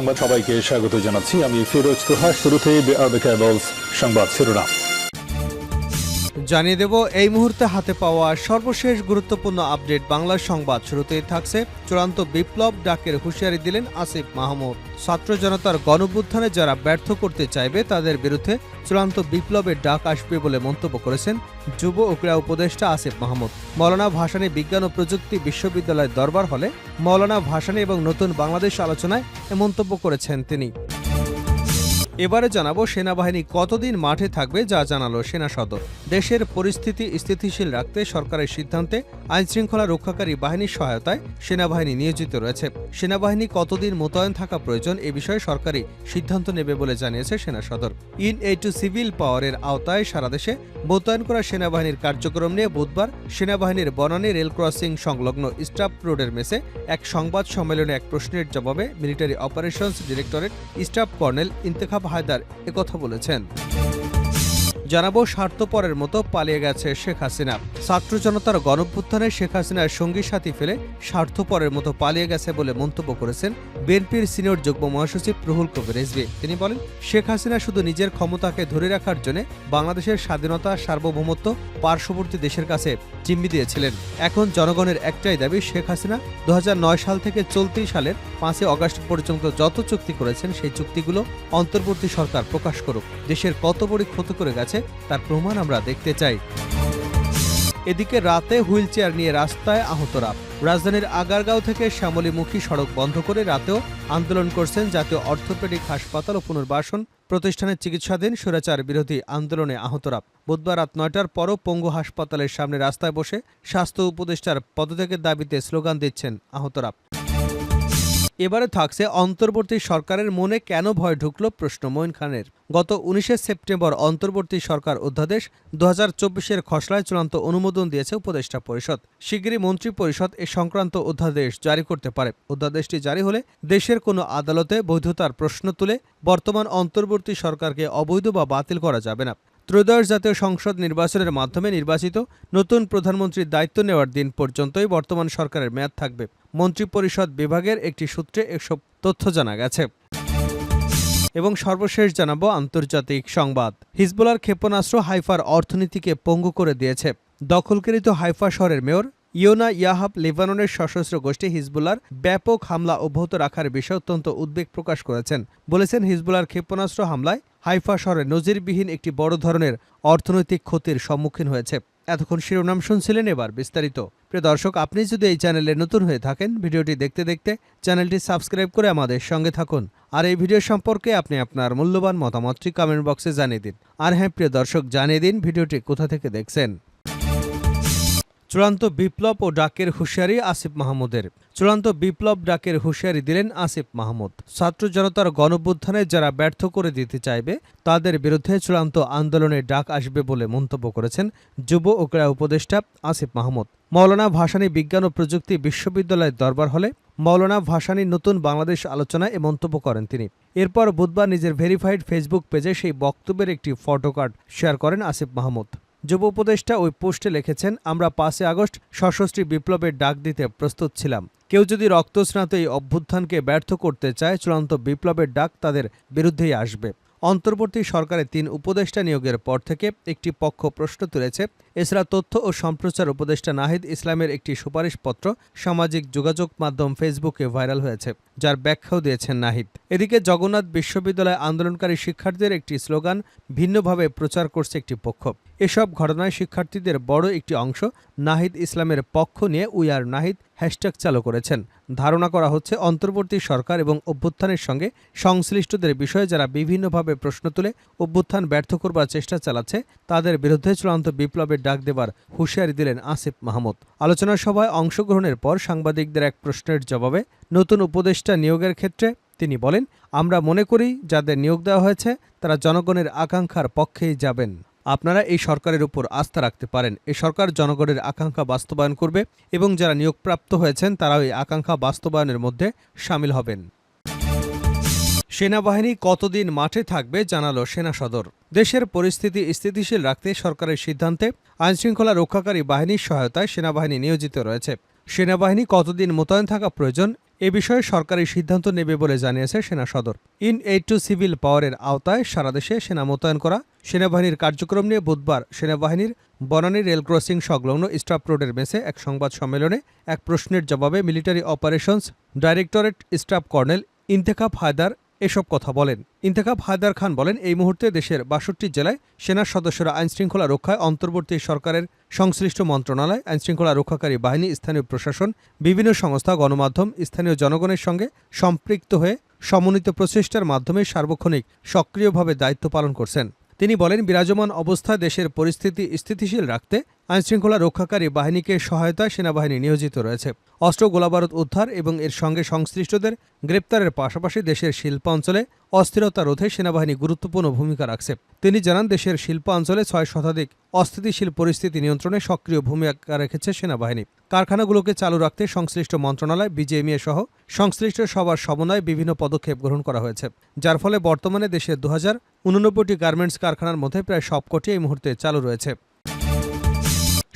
সংবাদ সবাইকে স্বাগত জানাচ্ছি। আমি ফিরোজ তোহা। শুরুতেই সংবাদ শিরোনাম জানিয়ে দেব এই মুহূর্তে হাতে পাওয়া সর্বশেষ গুরুত্বপূর্ণ আপডেট বাংলা সংবাদ। শুরুতেই থাকছে চূড়ান্ত বিপ্লব ডাকের হুঁশিয়ারি দিলেন আসিফ মাহমুদ। ছাত্র জনতার গণঅভ্যুত্থানে যারা ব্যর্থ করতে চাইবে তাদের বিরুদ্ধে চূড়ান্ত বিপ্লবের ডাক আসবে বলে মন্তব্য করেছেন যুব ও ক্রীড়া উপদেষ্টা আসিফ মাহমুদ। মওলানা ভাসানী বিজ্ঞান ও প্রযুক্তি বিশ্ববিদ্যালয়ের দরবার হলে মওলানা ভাসানী এবং নতুন বাংলাদেশ আলোচনায় এ মন্তব্য করেছেন তিনি। এবারে জানাবো সেনাবাহিনী কতদিন মাঠে থাকবে, যা জানালো সেনা সদর। দেশের পরিস্থিতি স্থিতিশীল রাখতে সরকারের সিদ্ধান্তে আইনশৃঙ্খলা রক্ষাকারী বাহিনীর সহায়তায় সেনাবাহিনী নিয়োজিত রয়েছে। সেনাবাহিনী কতদিন মোতায়েন থাকা প্রয়োজন এ বিষয়ে সরকারি সিদ্ধান্ত নেবে বলে জানিয়েছে সেনা সদর। ইন-এ-টু সিভিল পাওয়ারের আওতায় সারা দেশে মোতায়েন করা সেনাবাহিনীর কার্যক্রম নিয়ে বুধবার সেনাবাহিনীর বনানী রেল ক্রসিং সংলগ্ন স্টাফ রোডের মেসে এক সংবাদ সম্মেলনে এক প্রশ্নের জবাবে military operations directorate staff colonel Intekhab Haider একথা বলেছেন। জানাবো স্বার্থপরের মতো পালিয়ে গেছে শেখ হাসিনা। ছাত্র জনতার গণঅভ্যুত্থানে শেখ হাসিনার সঙ্গী সাথী ফেলে স্বার্থপরের মতো পালিয়ে গেছে বলে মন্তব্য করেছেন বিএনপির সিনিয়র যুগ্ম মহাসচিব রুহুল কবির রিজভী। তিনি বলেন, শেখ হাসিনা শুধু নিজের ক্ষমতাকে ধরে রাখার জন্য বাংলাদেশের স্বাধীনতা সার্বভৌমত্ব পার্শ্ববর্তী দেশের কাছে জিম্মি দিয়েছিলেন। এখন জনগণের একটাই দাবি, শেখ হাসিনা 2009 সাল থেকে চলতি সালের 5 আগস্ট পর্যন্ত যত চুক্তি করেছেন সেই চুক্তিগুলো অন্তর্বর্তী সরকার প্রকাশ করুক। দেশের কত বড় ক্ষতি করে গেছে তার প্রমাণ আমরা দেখতে চাই। এদিকে রাতে হুইলচেয়ার নিয়ে রাস্তায় আহতরা। রাজধানীর আগারগাঁও থেকে শ্যামলীমুখী সড়ক বন্ধ করে রাতেও আন্দোলন করছেন জাতীয় অর্থোপেডিক হাসপাতাল ও পুনর্বাসন প্রতিষ্ঠানের চিকিৎসাধীন স্বৈরাচার বিরোধী আন্দোলনে আহতরা। বুধবার রাত 9টার পরও পঙ্গু হাসপাতালের সামনে রাস্তায় বসে স্বাস্থ্য উপদেষ্টার পদত্যাগের দাবিতে স্লোগান দিচ্ছেন আহতরা। এবারে থাকছে অন্তর্বর্তী সরকারের মনে কেন ভয় ঢুকল প্রশ্ন মঈন খানের। গত 19 সেপ্টেম্বর অন্তর্বর্তী সরকার অধ্যাদেশ 2024-এর খসড়ায় চূড়ান্ত অনুমোদন দিয়েছে উপদেষ্টা পরিষদ। শিগগিরই মন্ত্রী পরিষদ এ সংক্রান্ত অধ্যাদেশ জারি করতে পারে। অধ্যাদেশটি জারি হলে দেশের কোনো আদালতে বৈধতার প্রশ্ন তুলে বর্তমান অন্তর্বর্তী সরকারকে অবৈধ বা বাতিল করা যাবে না। ত্রয়োদশ জাতীয় সংসদ নির্বাচনের মাধ্যমে নির্বাচিত নতুন প্রধানমন্ত্রীর দায়িত্ব নেওয়ার দিন পর্যন্তই বর্তমান সরকারের মেয়াদ থাকবে। মন্ত্রিপরিষদ বিভাগের একটি সূত্রে এসব তথ্য জানা গেছে। এবং সর্বশেষ জানাবো আন্তর্জাতিক সংবাদ। হিজবুল্লাহর ক্ষেপণাস্ত্র হাইফার অর্থনীতিকে পঙ্গু করে দিয়েছে। দখলকৃত হাইফা শহরের মেয়র ইয়োনা ইয়াহাব লেবাননের সশস্ত্র গোষ্ঠী হিজবুল্লাহর ব্যাপক হামলা অব্যাহত রাখার বিষয়ে অত্যন্ত উদ্বেগ প্রকাশ করেছেন। বলেছেন, হিজবুল্লাহর ক্ষেপণাস্ত্র হামলায় হাইফা শহরে নজিরবিহীন একটি বড় ধরনের অর্থনৈতিক ক্ষতির সম্মুখীন হয়েছে। এতক্ষণ শিরোনাম শুনছিলেন, এবার বিস্তারিত। প্রিয় দর্শক, আপনি যদি এই চ্যানেলে নতুন হয়ে থাকেন, ভিডিওটি দেখতে দেখতে চ্যানেলটি সাবস্ক্রাইব করে আমাদের সঙ্গে থাকুন। আর এই ভিডিও সম্পর্কে আপনি আপনার মূল্যবান মতামতটি কমেন্ট বক্সে জানিয়ে দিন। আর হ্যাঁ প্রিয় দর্শক, জানিয়ে দিন ভিডিওটি কোথা থেকে দেখছেন। চূড়ান্ত বিপ্লব ও ডাকের হুঁশিয়ারি আসিফ মাহমুদের। চূড়ান্ত বিপ্লব ডাকের হুঁশিয়ারি দিলেন আসিফ মাহমুদ। ছাত্র জনতার গণঅভ্যুত্থানে যারা ব্যর্থ করে দিতে চাইবে তাদের বিরুদ্ধে চূড়ান্ত আন্দোলনের ডাক আসবে বলে মন্তব্য করেছেন যুব ও ক্রীড়া উপদেষ্টা আসিফ মাহমুদ। মওলানা ভাসানী বিজ্ঞান ও প্রযুক্তি বিশ্ববিদ্যালয়ের দরবার হলে মওলানা ভাসানী নতুন বাংলাদেশ আলোচনায় এ মন্তব্য করেন তিনি। এরপর বুধবার নিজের ভেরিফাইড ফেসবুক পেজে সেই বক্তব্যের একটি ফটোকার্ড শেয়ার করেন আসিফ মাহমুদ। যুব উপদেষ্টা ওই পোস্টে লিখেছেন, আমরা 5 আগস্ট সশস্ত্র বিপ্লবের ডাক দিতে প্রস্তুত ছিলাম। কেউ যদি রক্তস্নাত এই অভ্যুত্থানকে ব্যর্থ করতে চায়, চূড়ান্ত বিপ্লবের ডাক তাদের বিরুদ্ধেই আসবে। অন্তর্বর্তী সরকারের 3 উপদেষ্টা নিয়োগের পর থেকে একটি পক্ষ প্রশ্ন তুলেছে। এছাড়া তথ্য ও সম্প্রচার উপদেষ্টা নাহিদ ইসলামের একটি সুপারিশপত্র সামাজিক যোগাযোগ মাধ্যম ফেসবুকে ভাইরাল হয়েছে, যার ব্যাখ্যাও দিয়েছেন নাহিদ। এদিকে জগন্নাথ বিশ্ববিদ্যালয়ে আন্দোলনকারী শিক্ষার্থীদের একটি স্লোগান ভিন্নভাবে প্রচার করছে একটি পক্ষ। এসব ঘটনায় শিক্ষার্থীদের বড় একটি অংশ নাহিদ ইসলামের পক্ষ নিয়ে উই আর নাহিদ হ্যাশট্যাগ চালু করেছেন। ধারণা করা হচ্ছে অন্তর্বর্তী সরকার এবং অভ্যুত্থানের সঙ্গে সংশ্লিষ্টদের বিষয়ে যারা বিভিন্নভাবে প্রশ্ন তুলে অভ্যুত্থান ব্যর্থ করবার চেষ্টা চালাচ্ছে তাদের বিরুদ্ধে চূড়ান্ত বিপ্লবের ডাক দেবার হুঁশিয়ারি দিলেন আসিফ মাহমুদ। আলোচনা সভায় অংশগ্রহণের পর সাংবাদিকদের এক প্রশ্নের জবাবে নতুন উপদেষ্টা নিয়োগের ক্ষেত্রে তিনি বলেন, আমরা মনে করি যাদের নিয়োগ দেওয়া হয়েছে তারা জনগণের আকাঙ্ক্ষার পক্ষেই যাবেন। আপনারা এই সরকারের উপর আস্থা রাখতে পারেন। এই সরকার জনগণের আকাঙ্ক্ষা বাস্তবায়ন করবে এবং যারা নিয়োগপ্রাপ্ত হয়েছেন তারাও এই আকাঙ্ক্ষা বাস্তবায়নের মধ্যে শামিল হবেন। সেনাবাহিনী কতদিন মাঠে থাকবে জানালো সেনা সদর। দেশের পরিস্থিতি স্থিতিশীল রাখতে সরকারের সিদ্ধান্তে আইনশৃঙ্খলা রক্ষাকারী বাহিনীর সহায়তায় সেনাবাহিনী নিয়োজিত রয়েছে। সেনাবাহিনী কতদিন মোতায়েন থাকা প্রয়োজন এ বিষয়ে সরকারি সিদ্ধান্ত নেবে বলে জানিয়েছে সেনা সদর। ইন এইড টু সিভিল পাওয়ারের আওতায় সারা দেশে সেনা মোতায়েন করা সেনাবাহিনীর কার্যক্রম নিয়ে বুধবার সেনাবাহিনীর বনানী রেল ক্রসিং সংলগ্ন স্টাফ রোডের মেসে এক সংবাদ সম্মেলনে এক প্রশ্নের জবাবে military operations directorate staff colonel Intekhab Haider এসব কথা বলেন। ইন্তেখাব হায়দার খান বলেন, এই মুহূর্তে দেশের ৬২ জেলায় সেনার সদস্যরা আইনশৃঙ্খলা রক্ষায় অন্তর্বর্তী সরকারের সংশ্লিষ্ট মন্ত্রণালয়, আইনশৃঙ্খলা রক্ষাকারী বাহিনী, স্থানীয় প্রশাসন, বিভিন্ন সংস্থা, গণমাধ্যম, স্থানীয় জনগণের সঙ্গে সম্পৃক্ত হয়ে সমন্বিত প্রচেষ্টার মাধ্যমে সার্বক্ষণিক সক্রিয়ভাবে দায়িত্ব পালন করছেন। তিনি বলেন, বিরাজমান অবস্থায় দেশের পরিস্থিতি স্থিতিশীল রাখতে আইনশৃঙ্খলা রক্ষাকারী বাহিনীকে সহায়তায় সেনাবাহিনী নিয়োজিত রয়েছে। অস্ত্র, গোলাবারুদ উদ্ধার এবং এর সঙ্গে সংশ্লিষ্টদের গ্রেপ্তারের পাশাপাশি দেশের শিল্পাঞ্চলে অস্থিরতা রোধে সেনাবাহিনী গুরুত্বপূর্ণ ভূমিকা রাখছে। তিনি জানান, দেশের শিল্পাঞ্চলে ৬ শতাধিক অস্থিতিশীল পরিস্থিতি নিয়ন্ত্রণে সক্রিয় ভূমিকা রেখেছে সেনাবাহিনী। কারখানাগুলোকে চালু রাখতে সংশ্লিষ্ট মন্ত্রণালয়, বিজিএমইএ সহ সংশ্লিষ্ট সবার সমন্বয়ে বিভিন্ন পদক্ষেপ গ্রহণ করা হয়েছে, যার ফলে বর্তমানে দেশের ২০৮৯টি গার্মেন্টস কারখানার মধ্যে প্রায় সবকটি এই মুহূর্তে চালু রয়েছে।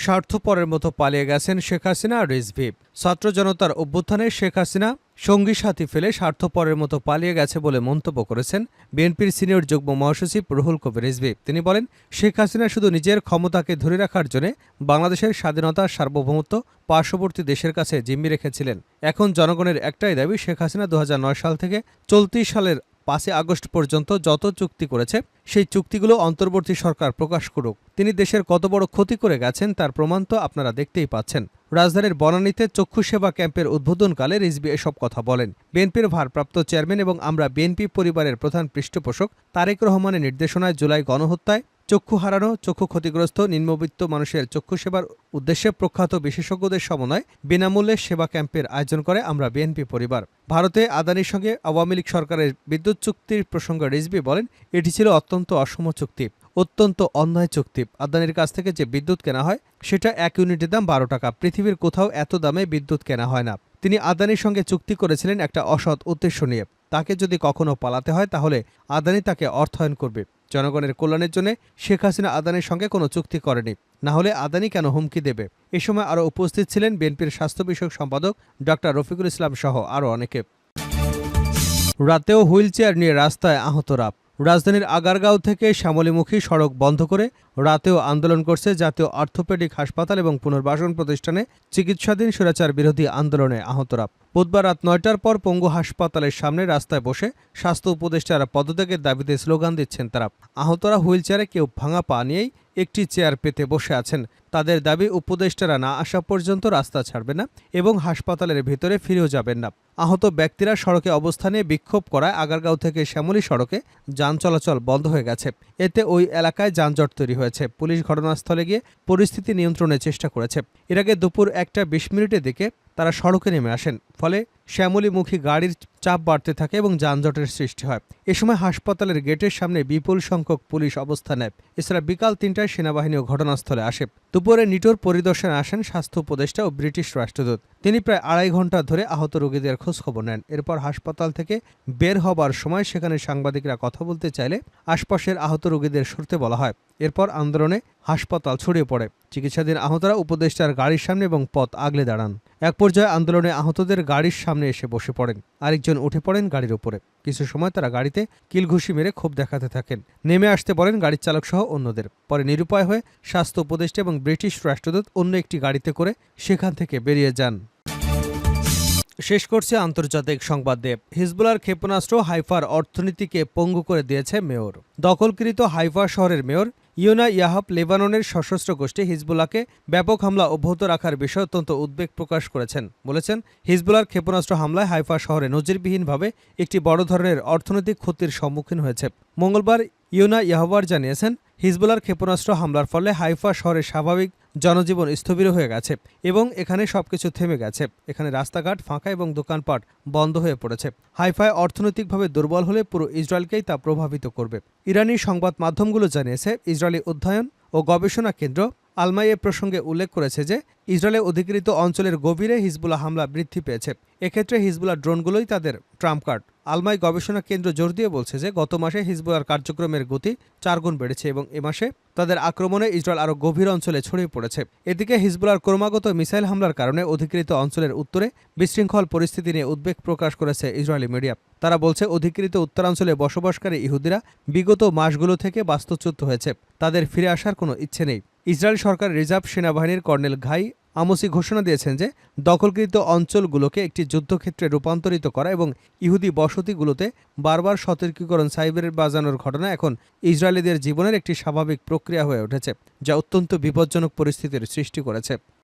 স্বার্থপরের মতো পালিয়ে গেছেন শেখ হাসিনা আর রিজভী। ছাত্র জনতার অভ্যুত্থানে শেখ হাসিনা সঙ্গী সাথী ফেলে স্বার্থপরের মতো পালিয়ে গেছে বলে মন্তব্য করেছেন বিএনপির সিনিয়র যুগ্ম মহাসচিব রুহুল কবির রিজভী। তিনি বলেন, শেখ হাসিনা শুধু নিজের ক্ষমতাকে ধরে রাখার জন্য বাংলাদেশের স্বাধীনতা, সার্বভৌমত্ব পার্শ্ববর্তী দেশের কাছে জিম্মি রেখেছিলেন। এখন জনগণের একটাই দাবি, শেখ হাসিনা ২০০৯ সাল থেকে চলতি সালের ৫ আগস্ট পর্যন্ত যত চুক্তি করেছে সেই চুক্তিগুলো অন্তর্বর্তী সরকার প্রকাশ করুক। তিনি দেশের কত বড় ক্ষতি করে গেছেন তার প্রমাণ তো আপনারা দেখতেই পাচ্ছেন। রাজধানীর বনানীতে চক্ষু সেবা ক্যাম্পের উদ্বোধনকালে রিজভী এসব কথা বলেন। বিএনপির ভারপ্রাপ্ত চেয়ারম্যান এবং আমরা বিএনপি পরিবারের প্রধান পৃষ্ঠপোষক তারেক রহমানের নির্দেশনায় জুলাই গণহত্যায় চক্ষু হারানো, চক্ষু ক্ষতিগ্রস্ত নিম্নবিত্ত মানুষের চক্ষু সেবার উদ্দেশ্যে প্রখ্যাত বিশেষজ্ঞদের সমন্বয়ে বিনামূল্যে সেবা ক্যাম্পের আয়োজন করে আমরা বিএনপি পরিবার। ভারতে আদানির সঙ্গে আওয়ামী লীগ সরকারের বিদ্যুৎ চুক্তির প্রসঙ্গে রিজভী বলেন, এটি ছিল অত্যন্ত অসম চুক্তি, অত্যন্ত অন্যায় চুক্তি। আদানির কাছ থেকে যে বিদ্যুৎ কেনা হয় সেটা ১ ইউনিটের দাম ১২ টাকা। পৃথিবীর কোথাও এত দামে বিদ্যুৎ কেনা হয় না। তিনি আদানির সঙ্গে চুক্তি করেছিলেন একটা অসৎ উদ্দেশ্য নিয়ে। তাকে যদি কখনো পালাতে হয় তাহলে আদানি তাকে অর্থায়ন করবে। জনগণের কল্যাণের জন্য শেখ হাসিনা আদানির সঙ্গে কোনো চুক্তি করেনি, না হলে আদানি কেন হুমকি দেবে। এ সময় আরও উপস্থিত ছিলেন বিএনপির স্বাস্থ্য বিষয়ক সম্পাদক ডক্টর রফিকুল ইসলাম সহ আরও অনেকে। রাতেও হুইলচেয়ার নিয়ে রাস্তায় আহতরা। রাজধানীর আগারগাঁও থেকে শ্যামলীমুখী সড়ক বন্ধ করে রাতেও আন্দোলন করছে জাতীয় অর্থোপেডিক হাসপাতাল এবং পুনর্বাসন প্রতিষ্ঠানে চিকিৎসাধীন স্বৈরাচার বিরোধী আন্দোলনে আহতরা। বুধবার রাত ৯টার পর পঙ্গু হাসপাতালের সামনে রাস্তায় বসে স্বাস্থ্য উপদেষ্টারা পদত্যাগের দাবিতে স্লোগান দিচ্ছেন তারা। আহতরা হুইলচেয়ারে কেউ ভাঙা পা নিয়েই একটি চেয়ার পেতে বসে আছেন। তাদের দাবি, উপদেষ্টারা না আসা পর্যন্ত রাস্তা ছাড়বে না এবং হাসপাতালের ভেতরে ফিরেও যাবেন না। আহত ব্যক্তিরা সড়কে অবস্থানে বিক্ষোভ করায় আগারগাঁও থেকে শ্যামলী সড়কে যান চলাচল বন্ধ হয়ে গেছে। এতে ওই এলাকায় যানজট তৈরি হয়েছে। পুলিশ ঘটনাস্থলে গিয়ে পরিস্থিতি নিয়ন্ত্রণের চেষ্টা করেছে। এর আগে দুপুর ১:২০ দিকে তারা সড়কে নেমে আসেন, ফলে শ্যামলীমুখী গাড়ির চাপ বাড়তে থাকে এবং যানজটের সৃষ্টি হয়। এ সময় হাসপাতালের গেটের সামনে বিপুল সংখ্যক পুলিশ অবস্থান নেয়। এছাড়া বিকাল ৩টায় সেনাবাহিনীও ঘটনাস্থলে আসে। দুপুরে নিটোর পরিদর্শনে আসেন স্বাস্থ্য উপদেষ্টা ও ব্রিটিশ রাষ্ট্রদূত। তিনি প্রায় ২.৫ ঘণ্টা ধরে আহত রোগীদের খোঁজখবর নেন। এরপর হাসপাতাল থেকে বের হবার সময় সেখানে সাংবাদিকরা কথা বলতে চাইলে আশপাশের আহত রোগীদের সরতে বলা হয়। এরপর আন্দোলনে হাসপাতাল ছড়িয়ে পড়ে। চিকিৎসাধীন আহতরা উপদেষ্টার গাড়ির সামনে এবং পথ আগলে দাঁড়ান। এক পর্যায়ে আন্দোলনে আহতদের গাড়ির সামনে এসে বসে পড়েন। আরেকজন উঠে পড়েন গাড়ির উপরে। কিছু সময় তারা গাড়িতে কিলঘুষি মেরে ক্ষোভ দেখাতে থাকেন। নেমে আসতে বলেন গাড়ির চালক সহ অন্যদের। পরে নিরুপায় হয়ে স্বাস্থ্য উপদেষ্টা এবং ব্রিটিশ রাষ্ট্রদূত অন্য একটি গাড়িতে করে সেখান থেকে বেরিয়ে যান। শেষ করছে আন্তর্জাতিক সংবাদ দিয়ে। হিজবুল্লাহর ক্ষেপণাস্ত্র হাইফার অর্থনীতিকে পঙ্গু করে দিয়েছে মেয়র। দখলকৃত হাইফা শহরের মেয়র ইয়োনা ইয়াহাব লেবাননের সশস্ত্র গোষ্ঠী হিজবুল্লাহকে ব্যাপক হামলা অব্যাহত রাখার বিষয়ে অত্যন্ত উদ্বেগ প্রকাশ করেছেন। বলেছেন, হিজবুল্লাহর ক্ষেপণাস্ত্র হামলায় হাইফা শহরে নজিরবিহীনভাবে একটি বড় ধরনের অর্থনৈতিক ক্ষতির সম্মুখীন হয়েছে। মঙ্গলবার ইয়োনা ইয়াহবার জানিয়েছেন, হিজবুল্লাহর ক্ষেপণাস্ত্র হামলার ফলে হাইফা শহরের স্বাভাবিক জনজীবন স্থবির হয়ে গেছে এবং এখানে সবকিছু থেমে গেছে। এখানে রাস্তাঘাট ফাঁকা এবং দোকানপাট বন্ধ হয়ে পড়েছে। হাইফায় অর্থনৈতিকভাবে দুর্বল হলে পুরো ইসরায়েলকেই তা প্রভাবিত করবে। ইরানি সংবাদ মাধ্যমগুলো জানিয়েছে, ইসরায়েলি অধ্যয়ন ও গবেষণা কেন্দ্র আলমাই এ প্রসঙ্গে উল্লেখ করেছে যে ইসরায়েলে অধিকৃত অঞ্চলের গভীরে হিজবুল্লাহ হামলা বৃদ্ধি পেয়েছে। এক্ষেত্রে হিজবুল্লাহ ড্রোনগুলোই তাদের ট্রাম্প কার্ড। আলমাই গবেষণা কেন্দ্র জোর দিয়ে বলছে যে গত মাসে হিজবুল্লাহর কার্যক্রমের গতি 4 গুণ বেড়েছে এবং এ মাসে তাদের আক্রমণে ইসরায়েল আরও গভীর অঞ্চলে ছড়িয়ে পড়েছে। এদিকে হিজবুল্লাহর ক্রমাগত মিসাইল হামলার কারণে অধিকৃত অঞ্চলের উত্তরে বিশৃঙ্খল পরিস্থিতি নিয়ে উদ্বেগ প্রকাশ করেছে ইসরায়েলি মিডিয়া। তারা বলছে অধিকৃত উত্তরাঞ্চলে বসবাসকারী ইহুদিরা বিগত মাসগুলো থেকে বাস্তুচ্যুত হয়েছে, তাদের ফিরে আসার কোনো ইচ্ছে নেই। ইসরায়েল সরকার রিজার্ভ সেনাবাহিনীর কর্নেল ঘাই আমোসি ঘোষণা দিয়েছেন যে দখলকৃত অঞ্চলগুলোকে একটি যুদ্ধক্ষেত্রে রূপান্তরিত করা এবং ইহুদি বসতিগুলোতে বারবার সতর্কীকরণ সাইবার বাজানোর ঘটনা এখন ইসরায়েলিদের জীবনের একটি স্বাভাবিক প্রক্রিয়া হয়ে উঠেছে, যা অত্যন্ত বিপজ্জনক পরিস্থিতির সৃষ্টি করেছে।